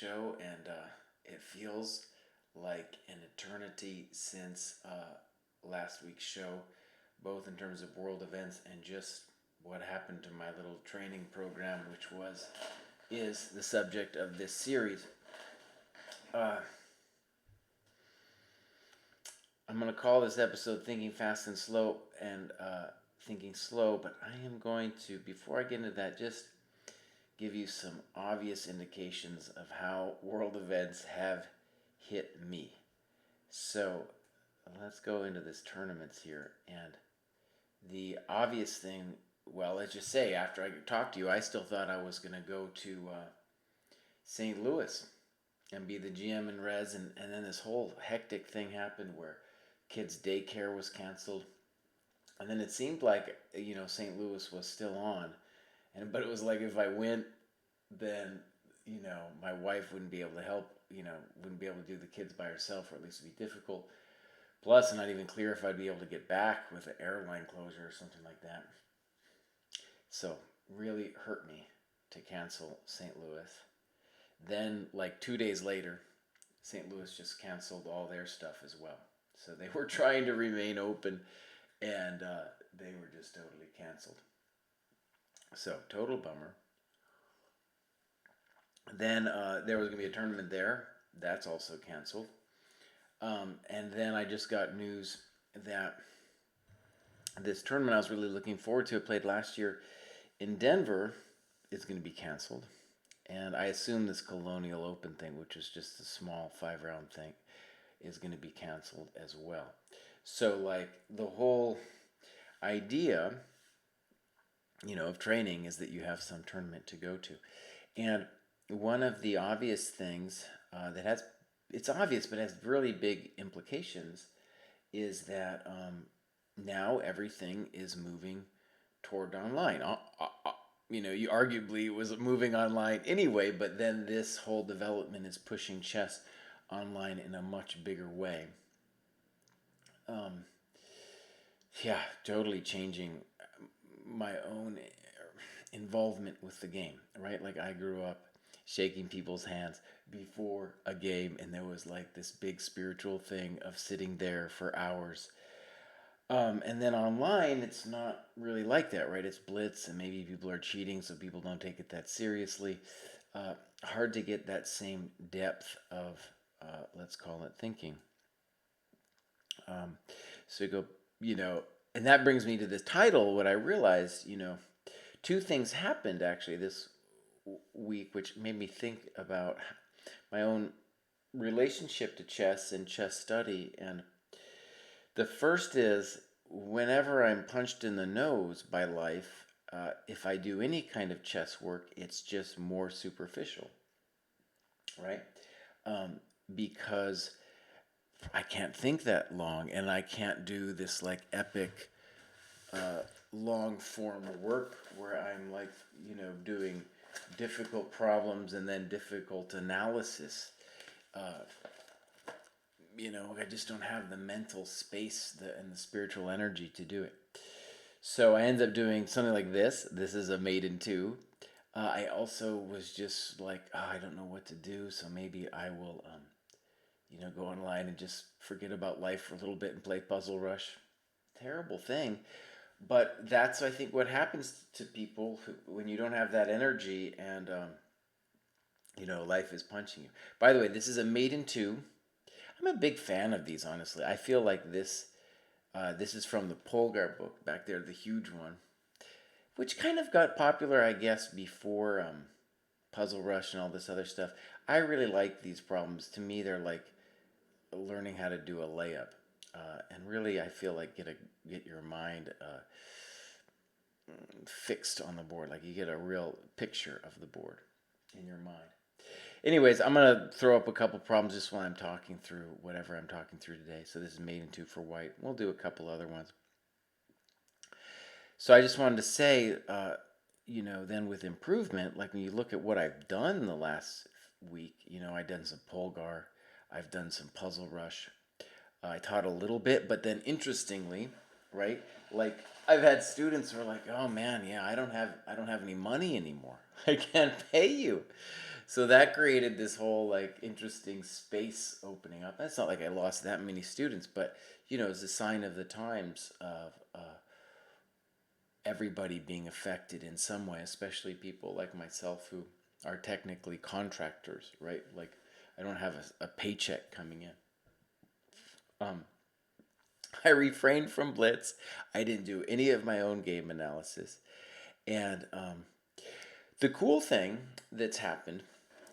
show, and it feels like an eternity since last week's show, both in terms of world events and just what happened to my little training program, which is the subject of this series. Uh, I'm going to call this episode Thinking Fast and Slow and Thinking Slow, but I am going to, before I get into that, just give you some obvious indications of how world events have hit me. So let's go into this tournaments here. And the obvious thing, well, let's just say, after I talked to you, I still thought I was going to go to St. Louis and be the GM in res, and then this whole hectic thing happened where kids' daycare was canceled. And then it seemed like, St. Louis was still on. But it was like if I went, then, my wife wouldn't be able to help, wouldn't be able to do the kids by herself, or at least it'd be difficult. Plus, I'm not even clear if I'd be able to get back with an airline closure or something like that. So, really hurt me to cancel St. Louis. Then, like 2 days later, St. Louis just canceled all their stuff as well. So they were trying to remain open, and they were just totally canceled. So, total bummer. Then there was going to be a tournament there. That's also canceled. And then I just got news that this tournament I was really looking forward to, I played last year in Denver, is going to be canceled. And I assume this Colonial Open thing, which is just a small 5-round thing, is going to be canceled as well. So, like, the whole idea, of training is that you have some tournament to go to. And one of the obvious things it's obvious but has really big implications, is that now everything is moving toward online. You arguably it was moving online anyway, but then this whole development is pushing chess online in a much bigger way. Yeah, totally changing my own involvement with the game, right? Like, I grew up shaking people's hands before a game, and there was like this big spiritual thing of sitting there for hours. And then online, it's not really like that, right? It's blitz, and maybe people are cheating, so people don't take it that seriously. Hard to get that same depth of, let's call it, thinking. So you go, and that brings me to this title. What I realized, two things happened actually this week, which made me think about my own relationship to chess and chess study. And the first is, whenever I'm punched in the nose by life, if I do any kind of chess work, it's just more superficial, right? Because I can't think that long, and I can't do this like epic long form work where I'm like, doing difficult problems and then difficult analysis. I just don't have the mental space and the spiritual energy to do it. So I ended up doing something like this. This is a Maiden 2. I also was just like, I don't know what to do, so maybe I will, go online and just forget about life for a little bit and play Puzzle Rush. Terrible thing. But that's, I think, what happens to people when you don't have that energy and, life is punching you. By the way, this is a Maiden 2. I'm a big fan of these, honestly. I feel like this is from the Polgar book back there, the huge one, which kind of got popular, I guess, before Puzzle Rush and all this other stuff. I really like these problems. To me, they're like learning how to do a layup. And really, I feel like get your mind fixed on the board. Like, you get a real picture of the board in your mind. Anyways, I'm going to throw up a couple problems just while I'm talking through whatever I'm talking through today. So this is Maiden 2 for white. We'll do a couple other ones. So I just wanted to say, then with improvement, like when you look at what I've done in the last week, I've done some Polgar, I've done some Puzzle Rush. I taught a little bit, but then interestingly, right, like I've had students who are like, "Oh man, yeah, I don't have any money anymore. I can't pay you." So that created this whole like interesting space opening up. That's not like I lost that many students, but it's a sign of the times of everybody being affected in some way, especially people like myself who are technically contractors, right? Like I don't have a paycheck coming in. Um, I refrained from Blitz. I didn't do any of my own game analysis. And the cool thing that's happened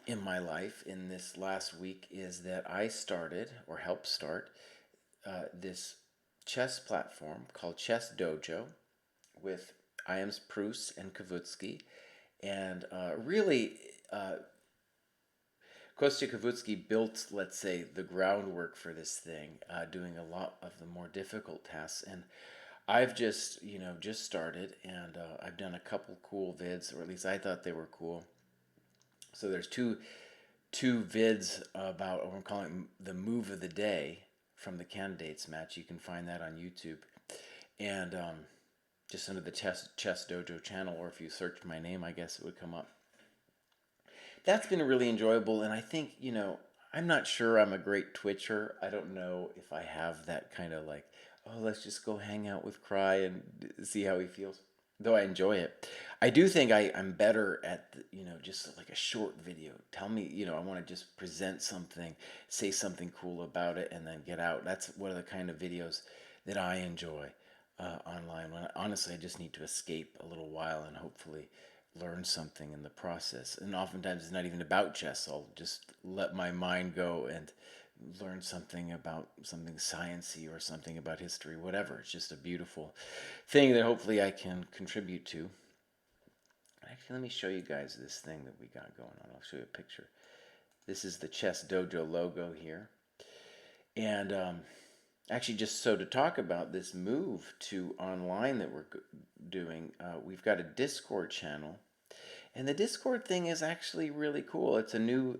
in my life in this last week is that I started or helped start this chess platform called Chess Dojo with Iams Prus and Kavutsky. And really, uh, Kostya Kavutsky built, let's say, the groundwork for this thing, doing a lot of the more difficult tasks. And I've just started, and I've done a couple cool vids, or at least I thought they were cool. So there's two vids about what I'm calling the move of the day from the candidates match. You can find that on YouTube, and just under the Chess Dojo channel, or if you searched my name, I guess it would come up. That's been really enjoyable, and I think I'm not sure I'm a great Twitcher. I don't know if I have that kind of like, oh, let's just go hang out with Kraai and see how he feels. Though I enjoy it, I do think I'm better at just like a short video. Tell me, I want to just present something, say something cool about it, and then get out. That's one of the kind of videos that I enjoy online. When honestly, I just need to escape a little while and hopefully learn something in the process. And oftentimes it's not even about chess. I'll just let my mind go and learn something about something sciencey or something about history, whatever. It's just a beautiful thing that hopefully I can contribute to. Actually, let me show you guys this thing that we got going on. I'll show you a picture. This is the Chess Dojo logo here. And actually, just so to talk about this move to online that we're doing, we've got a Discord channel. And the Discord thing is actually really cool. It's a new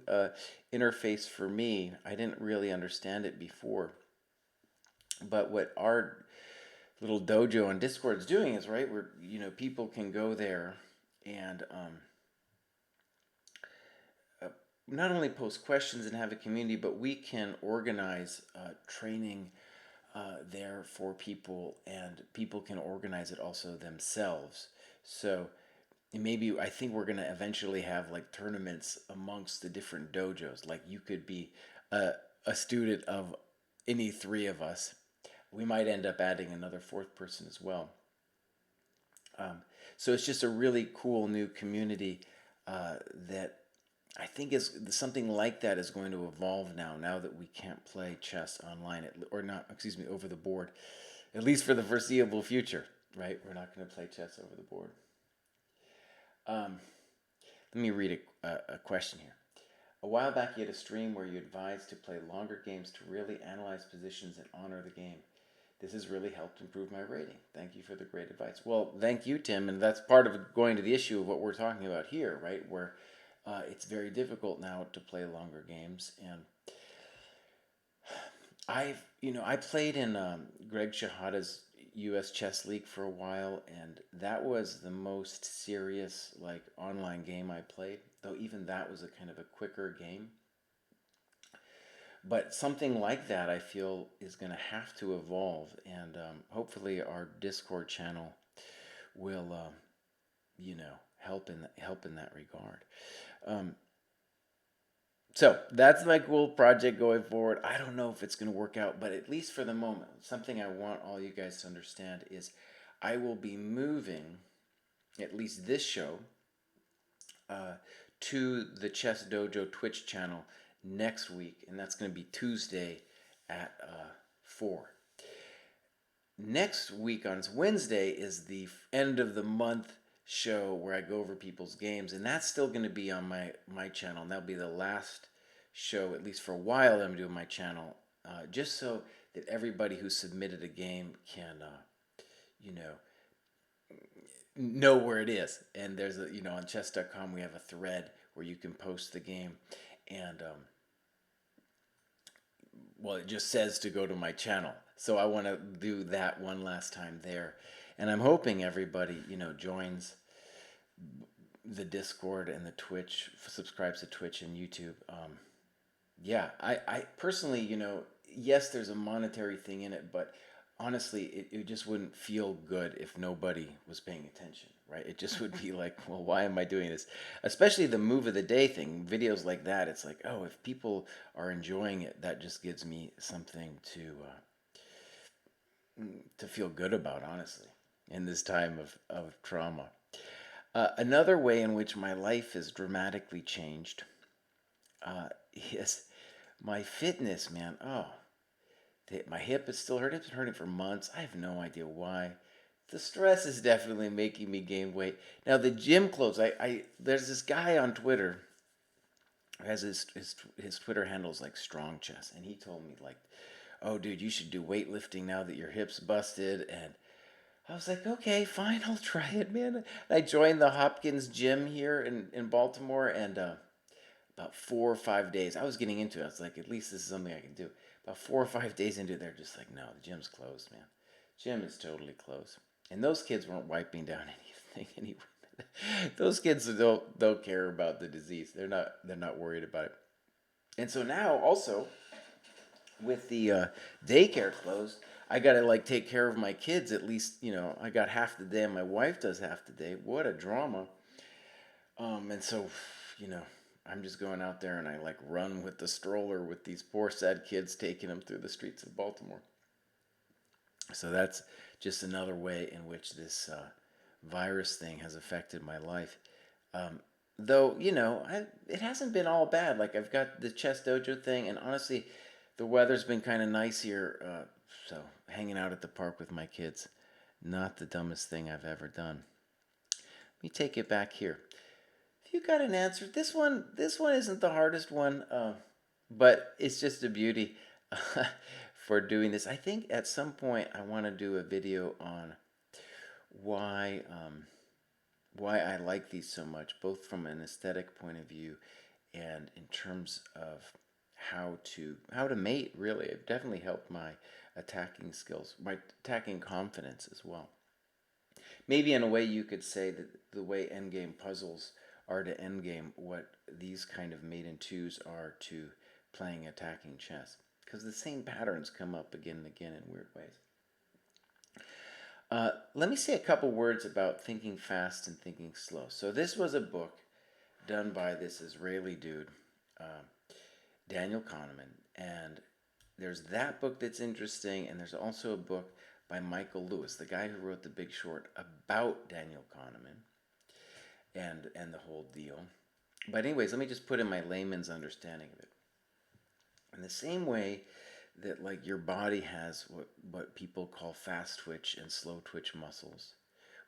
interface for me. I didn't really understand it before. But what our little dojo on Discord is doing is right where people can go there and uh, not only post questions and have a community, but we can organize training there for people, and people can organize it also themselves. So maybe I think we're gonna eventually have like tournaments amongst the different dojos. Like you could be a student of any three of us. We might end up adding another fourth person as well. So it's just a really cool new community that I think is something like that is going to evolve now. Now that we can't play chess online, or not, excuse me, over the board, at least for the foreseeable future. Right? We're not going to play chess over the board. Um, Let me read a question here. A while back, you had a stream where you advised to play longer games to really analyze positions and honor the game. This has really helped improve my rating. Thank you for the great advice. Well, thank you, Tim. And that's part of going to the issue of what we're talking about here, right? Where it's very difficult now to play longer games. And I played in Greg Shahada's U.S. Chess League for a while, and that was the most serious like online game I played. Though even that was a kind of a quicker game. But something like that, I feel, is going to have to evolve, and hopefully, our Discord channel will, help in that regard. Um, so that's my cool project going forward. I don't know if it's going to work out, but at least for the moment, something I want all you guys to understand is I will be moving at least this show uh, to the Chess Dojo Twitch channel next week, and that's going to be Tuesday at 4. Next week on Wednesday is the end of the month show where I go over people's games, and that's still going to be on my channel, and that'll be the last show, at least for a while, that I'm doing my channel, just so that everybody who submitted a game can, you know where it is. And there's on chess.com we have a thread where you can post the game, and well, it just says to go to my channel. So I want to do that one last time there. And I'm hoping everybody, joins the Discord and the Twitch, subscribes to Twitch and YouTube. Yeah, I personally, yes, there's a monetary thing in it, but honestly, it just wouldn't feel good if nobody was paying attention, right? It just would be like, well, why am I doing this? Especially the move of the day thing, videos like that. It's like, oh, if people are enjoying it, that just gives me something to feel good about, honestly, in this time of trauma. Another way in which my life has dramatically changed is my fitness, man. Oh, my hip is still hurting. It's been hurting for months. I have no idea why. The stress is definitely making me gain weight. Now the gym clothes. I there's this guy on Twitter who has his Twitter handles like Strong Chess, and he told me like, "Oh, dude, you should do weightlifting now that your hip's busted." And I was like, "Okay, fine, I'll try it, man." I joined the Hopkins gym here in Baltimore, and about 4 or 5 days, I was getting into it. I was like, at least this is something I can do. About 4 or 5 days into it, they're just like, no, the gym's closed, man. Gym is totally closed. And those kids weren't wiping down anything anyway. Those kids don't care about the disease. They're not worried about it. And so now also with the daycare closed, I gotta like take care of my kids. At least I got half the day, and my wife does half the day. What a drama. And so, you know, I'm just going out there and I like run with the stroller with these poor sad kids, taking them through the streets of Baltimore. So that's just another way in which this virus thing has affected my life. Um, though, it hasn't been all bad. Like I've got the Chess Dojo thing, and honestly, the weather's been kind of nice here. So hanging out at the park with my kids, not the dumbest thing I've ever done. Let me take it back here. You got an answer. This one isn't the hardest one, but it's just a beauty for doing this. I think at some point I want to do a video on why why I like these so much, both from an aesthetic point of view and in terms of how to mate. Really, it definitely helped my attacking skills, my attacking confidence as well. Maybe in a way you could say that the way endgame puzzles are to endgame, what these kind of mate in twos are to playing attacking chess. Because the same patterns come up again and again in weird ways. Let me say a couple words about thinking fast and thinking slow. So this was a book done by this Israeli dude, uh, Daniel Kahneman, and there's that book that's interesting, and there's also a book by Michael Lewis, the guy who wrote The Big Short, about Daniel Kahneman and the whole deal. But anyways, let me just put in my layman's understanding of it. In the same way that like your body has what people call fast twitch and slow twitch muscles,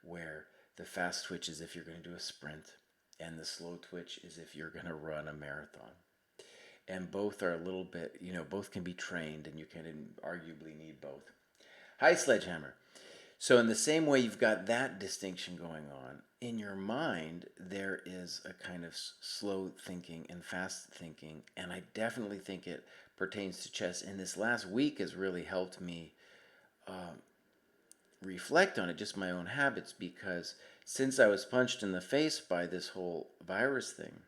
where the fast twitch is if you're going to do a sprint, and the slow twitch is if you're going to run a marathon. And both are a little bit, both can be trained, and you can arguably need both. Hi, Sledgehammer. So, in the same way you've got that distinction going on, in your mind, there is a kind of slow thinking and fast thinking. And I definitely think it pertains to chess. And this last week has really helped me reflect on it, just my own habits, because since I was punched in the face by this whole virus thing,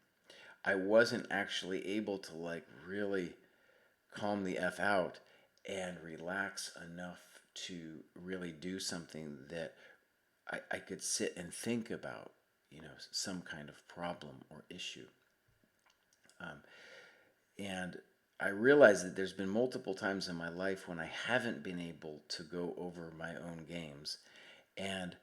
I wasn't actually able to like really calm the F out and relax enough to really do something that I could sit and think about, some kind of problem or issue. Um, and I realize that there's been multiple times in my life when I haven't been able to go over my own games. And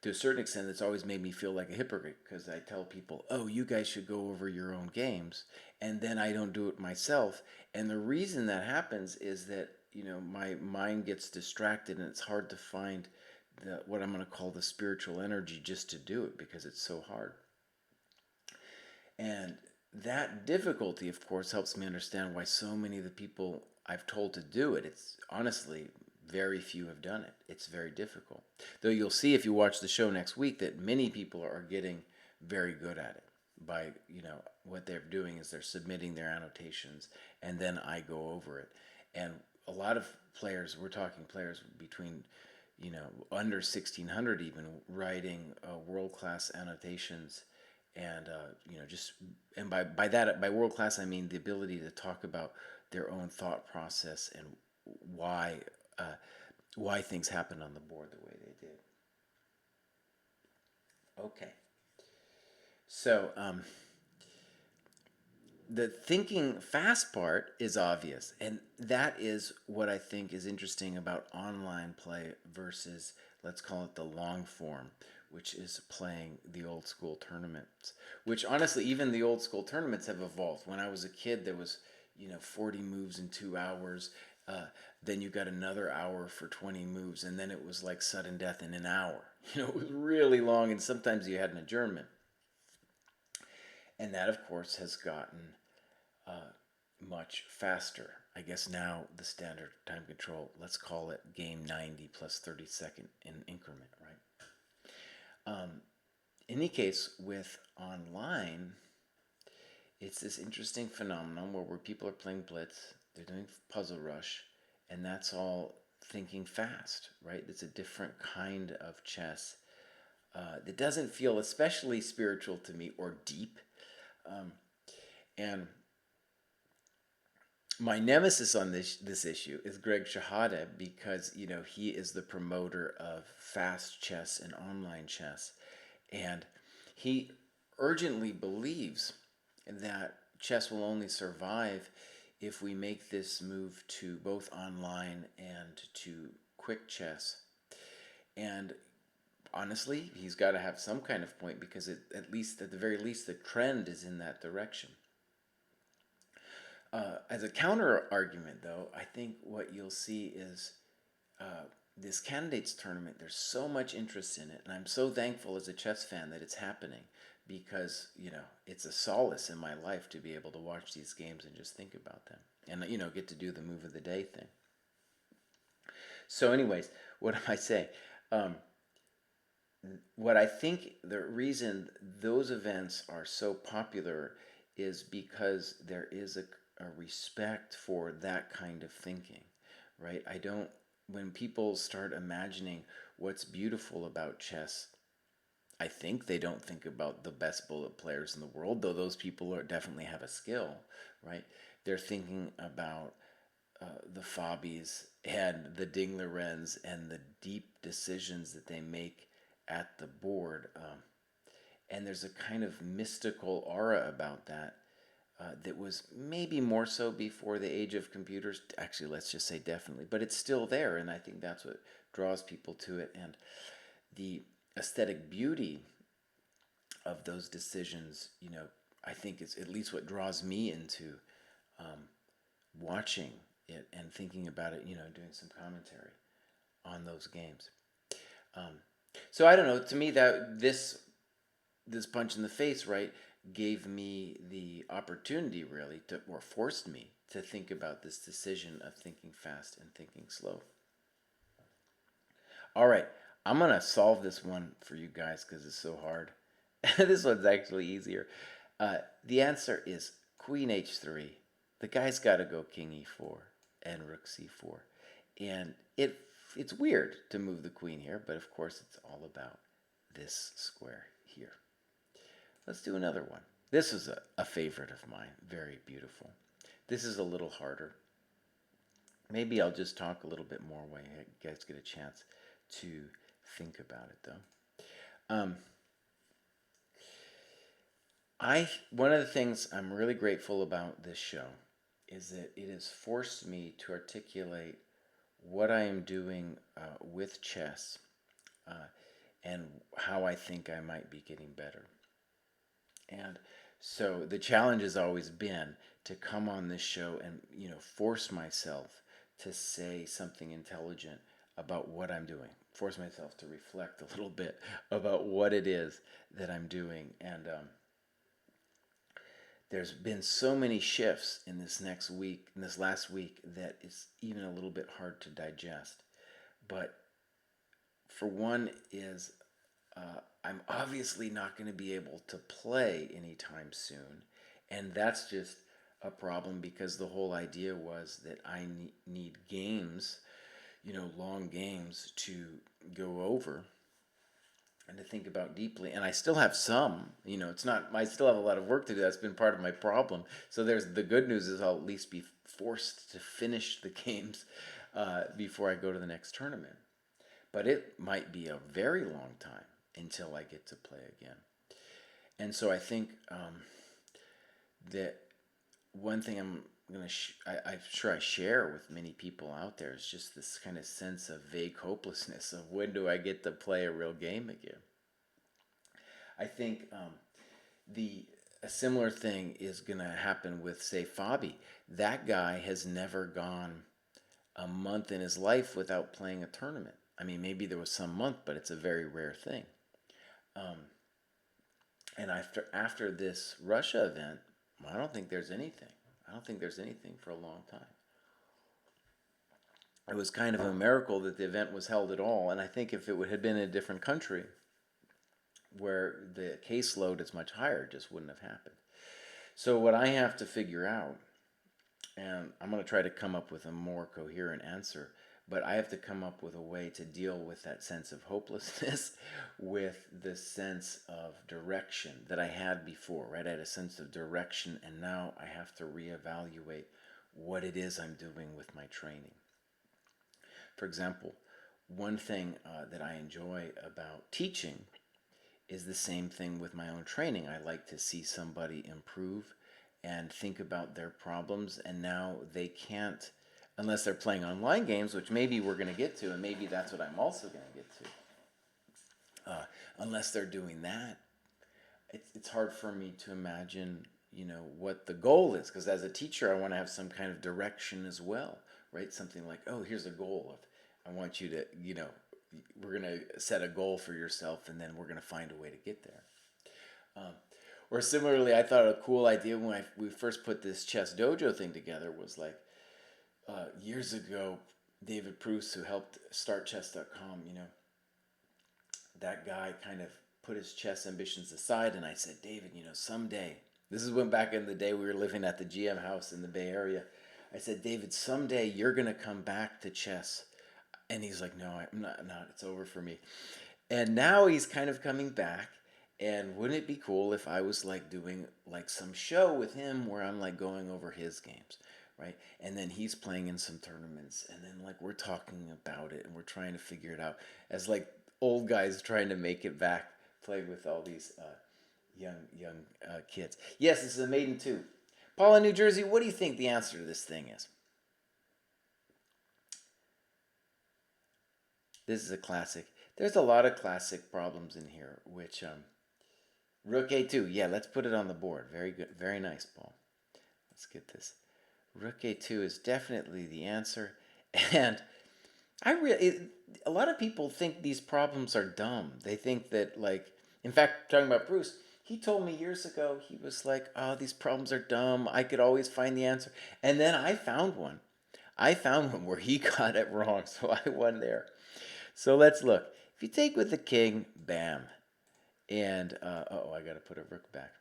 to a certain extent, it's always made me feel like a hypocrite because I tell people, oh, you guys should go over your own games. And then I don't do it myself. And the reason that happens is that, my mind gets distracted and it's hard to find what I'm going to call the spiritual energy just to do it because it's so hard. And that difficulty, of course, helps me understand why so many of the people I've told to do it, it's honestly very few have done it. It's very difficult. Though you'll see if you watch the show next week that many people are getting very good at it by, what they're doing is they're submitting their annotations and then I go over it. And a lot of players, we're talking players between, under 1600 even, writing world-class annotations and just and by that, by world class, I mean the ability to talk about their own thought process and why uh, why things happen on the board the way they did. Okay, so the thinking fast part is obvious, and that is what I think is interesting about online play versus, let's call it, the long form, which is playing the old school tournaments. Which honestly, even the old school tournaments have evolved. When I was a kid, there was 40 moves in 2 hours. Then you got another hour for 20 moves, and then it was like sudden death in an hour. It was really long, and sometimes you had an adjournment. And that, of course, has gotten uh, much faster. I guess now the standard time control, let's call it game 90 plus 30-second in increment, right? In any case, with online, it's this interesting phenomenon where people are playing Blitz, they're doing Puzzle Rush, and that's all thinking fast, right? It's a different kind of chess that doesn't feel especially spiritual to me or deep. Um, and my nemesis on this issue is Greg Shahada, because he is the promoter of fast chess and online chess, and he urgently believes that chess will only survive if we make this move to both online and to quick chess. And honestly, he's got to have some kind of point, because at the very least, the trend is in that direction. As a counter argument, though, I think what you'll see is this candidates tournament. There's so much interest in it, and I'm so thankful as a chess fan that it's happening, because it's a solace in my life to be able to watch these games and just think about them, and get to do the move of the day thing. So, anyways, what am I saying? Um, what I think the reason those events are so popular is because there is a respect for that kind of thinking, right? I don't, when people start imagining what's beautiful about chess, I think they don't think about the best bullet players in the world, though those people definitely have a skill, right? They're thinking about the Fobbies and the Dinglerens and the deep decisions that they make at the board. And there's a kind of mystical aura about that that was maybe more so before the age of computers. Actually, let's just say definitely, but it's still there, and I think that's what draws people to it. And the aesthetic beauty of those decisions, I think is at least what draws me into watching it and thinking about it, doing some commentary on those games. Um, so I don't know. To me, that this punch in the face, right, gave me the opportunity, really, to, or forced me to think about this decision of thinking fast and thinking slow. All right, I'm gonna solve this one for you guys because it's so hard. This one's actually easier. The answer is Queen H3. The guy's got to go King E4 and Rook C4, and it's weird to move the queen here, but of course it's all about this square here. Let's do another one. This is a favorite of mine. Very beautiful. This is a little harder. Maybe I'll just talk a little bit more when you guys get a chance to think about it, though. One of the things I'm really grateful about this show is that it has forced me to articulate what I am doing with chess uh, and how I think I might be getting better. And so the challenge has always been to come on this show and force myself to say something intelligent about what I'm doing. Force myself to reflect a little bit about what it is that I'm doing. And there's been so many shifts in this last week, that it's even a little bit hard to digest. But for one is I'm obviously not going to be able to play anytime soon, and that's just a problem, because the whole idea was that I need games, long games to go over, and to think about deeply. And I still have some, it's not, I still have a lot of work to do. That's been part of my problem. So there's the good news is I'll at least be forced to finish the games before I go to the next tournament. But it might be a very long time until I get to play again. And so I think that one thing I'm sure I share with many people out there is just this kind of sense of vague hopelessness of when do I get to play a real game again. I think the a similar thing is going to happen with, say, Fabi. That guy has never gone a month in his life without playing a tournament. I mean, maybe there was some month, but it's a very rare thing. Um, and after this Russia event, I don't think there's anything. I don't think there's anything for a long time. It was kind of a miracle that the event was held at all. And I think if it had been in a different country where the caseload is much higher, it just wouldn't have happened. So what I have to figure out, and I'm going to try to come up with a more coherent answer, but I have to come up with a way to deal with that sense of hopelessness with the sense of direction that I had before, right? I had a sense of direction, and now I have to reevaluate what it is I'm doing with my training. For example, one thing that I enjoy about teaching is the same thing with my own training. I like to see somebody improve and think about their problems, and now they can't, unless they're playing online games, which maybe we're going to get to, and maybe that's what I'm also going to get to. Unless they're doing that, it's hard for me to imagine, what the goal is. Because as a teacher, I want to have some kind of direction as well, right? Something like, oh, here's a goal of, I want you to, we're going to set a goal for yourself, and then we're going to find a way to get there. Or similarly, I thought a cool idea when we first put this Chess Dojo thing together was like years ago, David Pruce, who helped start chess.com, that guy kind of put his chess ambitions aside, and I said, David, someday, this is when back in the day we were living at the GM house in the Bay Area. I said, David, someday you're going to come back to chess. And he's like, no, I'm not, it's over for me. And now he's kind of coming back. And wouldn't it be cool if I was like doing like some show with him where I'm like going over his games, right? And then he's playing in some tournaments, and then like we're talking about it and we're trying to figure it out as like old guys trying to make it back, play with all these young kids. Yes, this is a maiden too. Paula, New Jersey, what do you think the answer to this thing is? This is a classic. There's a lot of classic problems in here, which Rook A2. Yeah, let's put it on the board. Very good. Very nice, Paul. Let's get this. Rook A2 is definitely the answer. And a lot of people think these problems are dumb. They think that, like, in fact, talking about Bruce, he told me years ago, he was like, oh, these problems are dumb. I could always find the answer. And then I found one. I found one where he got it wrong, so I won there. So let's look. If you take with the king, bam. And, I got to put a rook back.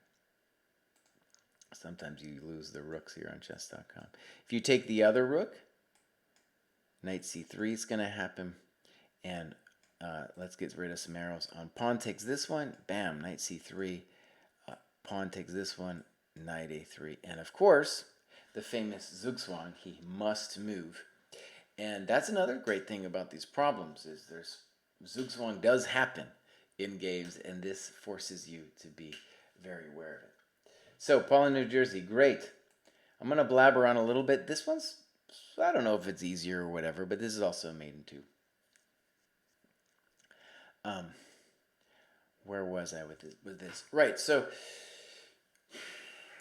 Sometimes you lose the rooks here on chess.com. If you take the other rook, knight c3 is going to happen. And let's get rid of some arrows. On pawn takes this one, bam, knight c3. Pawn takes this one, knight a3. And of course, the famous Zugzwang, he must move. And that's another great thing about these problems is Zugzwang does happen in games, and this forces you to be very aware of it. So, Paul in New Jersey, great. I'm going to blabber on a little bit. This one's, I don't know if it's easier or whatever, but this is also a maiden too. Where was I with this? Right, so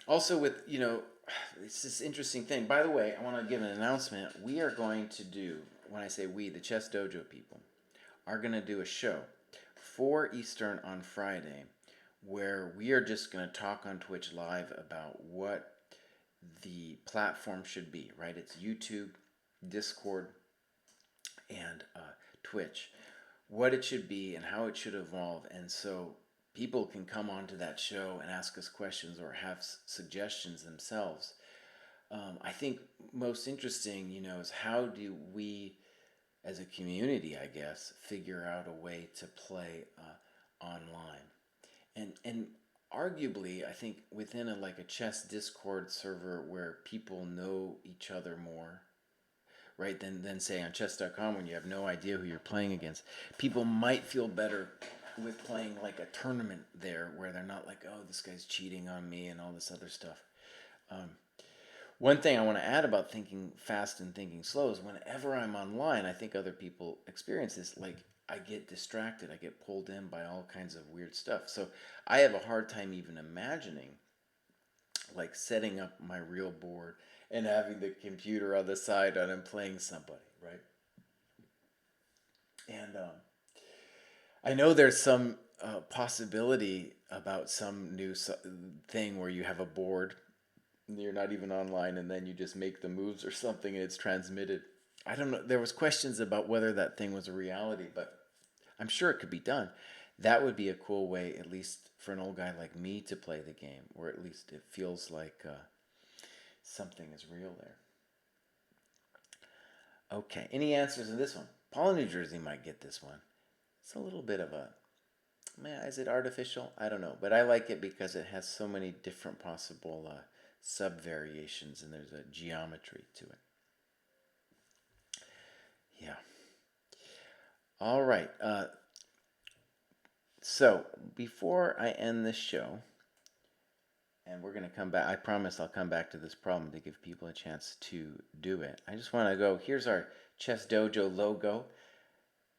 also with, it's this interesting thing. By the way, I want to give an announcement. We are going to do, when I say we, the Chess Dojo people, are going to do a show 4 Eastern on Friday where we are just going to talk on Twitch Live about what the platform should be, right? It's YouTube, Discord, and Twitch. What it should be and how it should evolve. And so people can come onto that show and ask us questions or have suggestions themselves. I think most interesting, is how do we, as a community, I guess, figure out a way to play online. And arguably, I think within a chess Discord server where people know each other more, right, than say on chess.com when you have no idea who you're playing against, people might feel better with playing like a tournament there where they're not like, oh, this guy's cheating on me and all this other stuff. Um, One thing I want to add about thinking fast and thinking slow is whenever I'm online, I think other people experience this. Like, I get distracted, I get pulled in by all kinds of weird stuff. So I have a hard time even imagining like setting up my real board and having the computer on the side and I'm playing somebody, right? And I know there's some possibility about some new thing where you have a board, you're not even online, and then you just make the moves or something and it's transmitted. I don't know. There was questions about whether that thing was a reality, but I'm sure it could be done. That would be a cool way, at least for an old guy like me, to play the game, or at least it feels like something is real there. Okay, any answers in this one? Paul in New Jersey might get this one. It's a little bit of a, man, is it artificial? I don't know, but I like it because it has so many different possible sub variations and there's a geometry to it. Yeah. All right. So before I end this show, and we're going to come back, I promise I'll come back to this problem to give people a chance to do it. I just want to go, here's our Chess Dojo logo.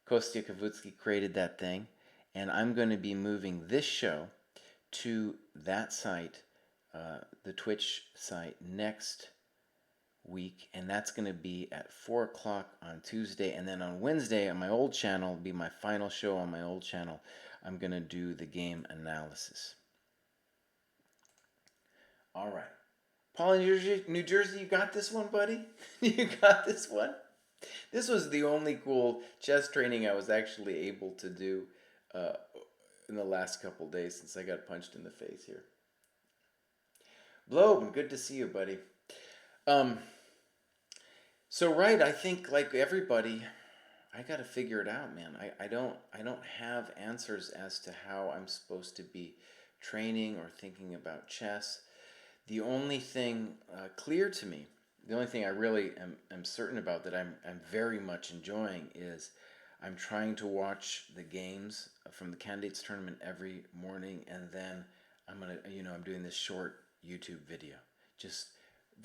Kostya Kavutsky created that thing. And I'm going to be moving this show to that site, the Twitch site, next week. And that's going to be at 4 o'clock on Tuesday. And then on Wednesday on my old channel, will be my final show on my old channel. I'm going to do the game analysis. All right. Paul in New Jersey, you got this one, buddy? You got this one? This was the only cool chess training I was actually able to do uh, in the last couple days since I got punched in the face here. Blobe, good to see you, buddy. Um, so right, I think like everybody, I got to figure it out, man. I don't have answers as to how I'm supposed to be training or thinking about chess. The only thing clear to me, the only thing I really am certain about that I'm very much enjoying is I'm trying to watch the games from the candidates tournament every morning, and then I'm doing this short YouTube video. Just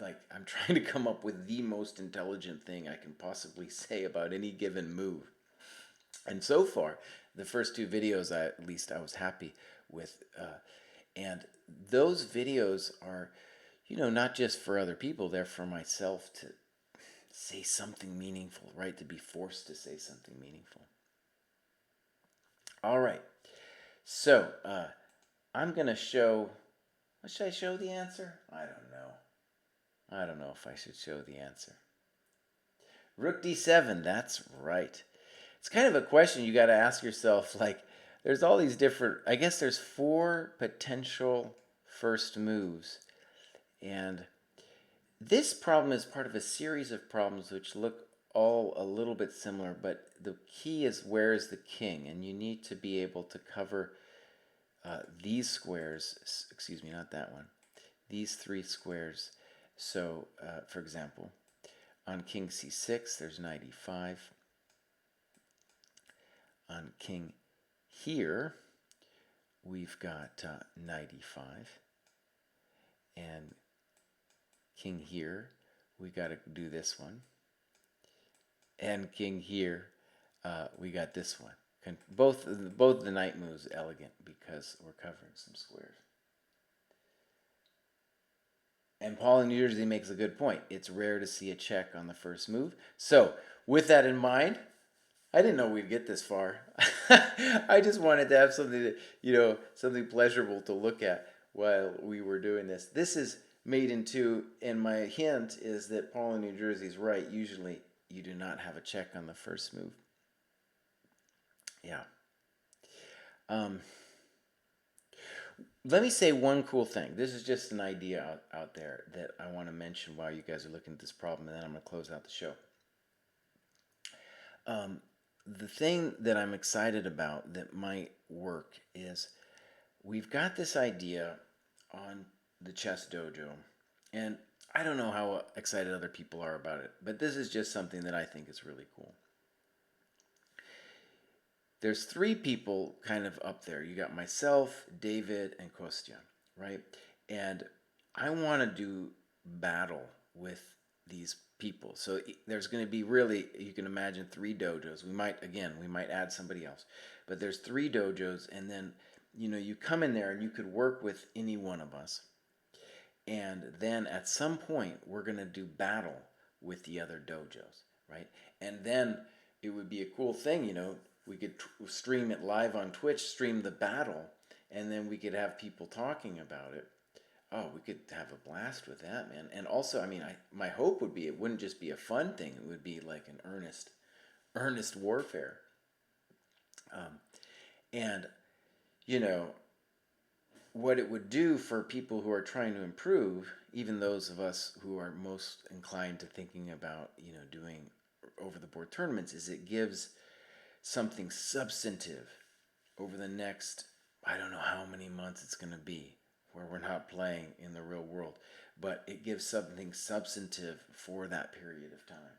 like I'm trying to come up with the most intelligent thing I can possibly say about any given move. And so far, the first two videos, at least I was happy with. And those videos are, not just for other people, they're for myself to say something meaningful, right? To be forced to say something meaningful. All right. So, I'm going to show, what should I show the answer? I don't know if I should show the answer. Rook d7, that's right. It's kind of a question you got to ask yourself, like, there's all these different, I guess there's 4 potential first moves. And this problem is part of a series of problems which look all a little bit similar, but the key is where is the king, and you need to be able to cover these squares, excuse me, not that one, these 3 squares. So, for example, on king c6, there's knight e5. On king here, we've got knight e5. And king here, we got to do this one. And king here, we got this one. Both the knight moves elegant because we're covering some squares. And Paul in New Jersey makes a good point. It's rare to see a check on the first move. So with that in mind, I didn't know we'd get this far. I just wanted to have something that, something pleasurable to look at while we were doing this. This is made in 2, and my hint is that Paul in New Jersey is right. Usually you do not have a check on the first move. Yeah. Let me say one cool thing. This is just an idea out there that I want to mention while you guys are looking at this problem, and then I'm going to close out the show. the thing that I'm excited about that might work is we've got this idea on the Chess Dojo, and I don't know how excited other people are about it, but this is just something that I think is really cool. There's three people kind of up there. You got myself, David, and Kostya, right? And I want to do battle with these people. So there's going to be really, you can imagine, three dojos. We might add somebody else, but there's three dojos, and then you come in there and you could work with any one of us, and then at some point we're going to do battle with the other dojos, right? And then it would be a cool thing, we could stream it live on Twitch, stream the battle, and then we could have people talking about it. Oh, we could have a blast with that, man. And also, I mean, my hope would be it wouldn't just be a fun thing; it would be like an earnest warfare. And you know, what it would do for people who are trying to improve, even those of us who are most inclined to thinking about, doing over the board tournaments, is it gives something substantive over the next, I don't know how many months it's going to be, where we're not playing in the real world, but it gives something substantive for that period of time.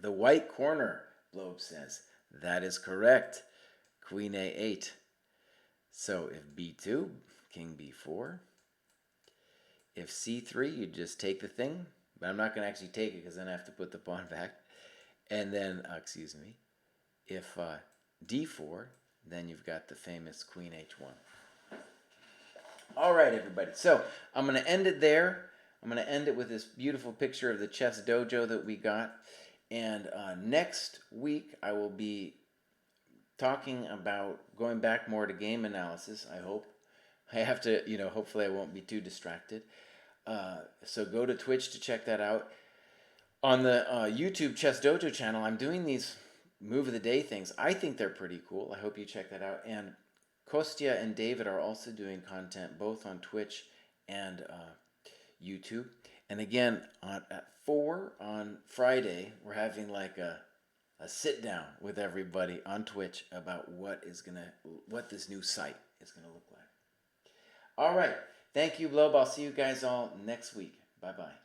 The white corner, Blobe says. That is correct. Queen A8. So if B2, King B4. If C3, you just take the thing. But I'm not going to actually take it because then I have to put the pawn back. And then, excuse me, if D4, then you've got the famous Queen H1. All right, everybody. So I'm going to end it there. I'm going to end it with this beautiful picture of the Chess Dojo that we got. And next week, I will be talking about going back more to game analysis, I hope. I have to, hopefully I won't be too distracted. So go to Twitch to check that out. On the YouTube Chess Dojo channel, I'm doing these move of the day things. I think they're pretty cool. I hope you check that out. And Kostya and David are also doing content both on Twitch and YouTube. And again, at 4 on Friday, we're having like a sit down with everybody on Twitch about what this new site is gonna look like. All right, thank you, Blob. I'll see you guys all next week. Bye bye.